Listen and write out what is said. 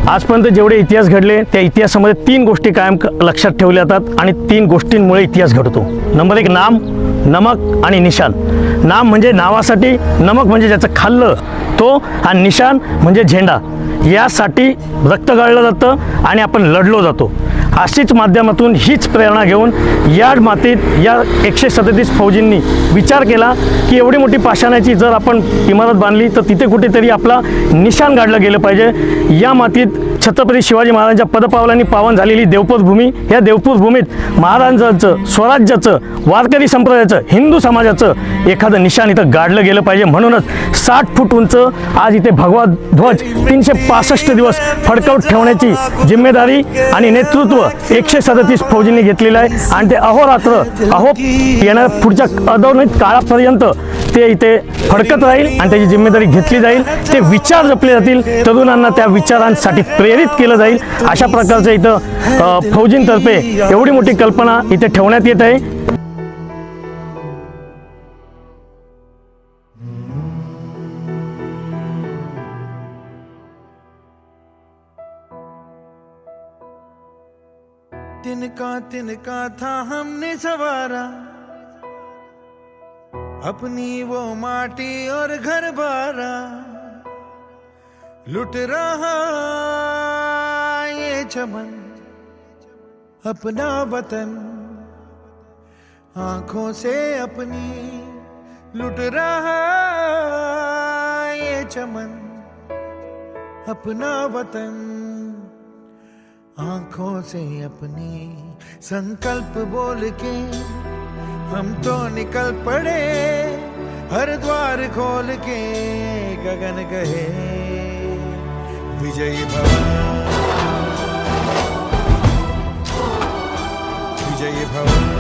आजपर्यंत जेवढे इतिहास घडले त्या इतिहासामध्ये 3 गोष्टी कायम लक्षात ठेवल्या जातात आणि 3 गोष्टींमुळे इतिहास घडतो. नंबर 1 नाम, नमक आणि निशाण. नाम म्हणजे नावासाठी, नमक म्हणजे ज्याचं खाल्लं तो, आणि निशाण म्हणजे झेंडा. यासाठी रक्त गाळलं जातं आणि आपण लढलो जातो. अशीच माध्यमातून हीच प्रेरणा घेऊन याच मातीत या 137 फौजींनी विचार केला की एवढी मोठी पाषाणाची जर आपण इमारत बांधली तर तिथे कुठेतरी आपला निशाण गाडलं गेलं पाहिजे. या मातीत छत्रपती शिवाजी महाराजांच्या पदपावलांनी पावन झालेली देवपूर भूमी, या देवपूर भूमीत महाराजांचं, स्वराज्याचं, वारकरी संप्रदायाचं, हिंदू समाजाचं एखादं निशाण इथं गाडलं गेलं पाहिजे. म्हणूनच 60 फूट उंच आज इथे भगवा ध्वज 365 दिवस फडकवत ठेवण्याची जिम्मेदारी आणि नेतृत्व 137 फौजींनी घेतलेलं आहे. आणि ते अहोरात्र येणाऱ्या पुढच्या अदौनित काळापर्यंत ते इथे फडकत राहील आणि त्याची जिम्मेदारी घेतली जाईल. ते विचार जपले जातील, तरुणांना त्या विचारांसाठी प्रेरित केलं जाईल. अशा प्रकारचं इथं फौजींतर्फे एवढी मोठी कल्पना इथे ठेवण्यात येत आहे. तिनका था हमने सवारा अपनी वो माटी और घर बारा, लुट रहा ये चमन अपना वतन आंखों से अपनी, लुट रहा ये चमन अपना वतन आंखों से अपनी. संकल्प बोल के हम तो निकल पड़े, हर द्वार खोल के गगन कहे विजयी भव, विजयी भव.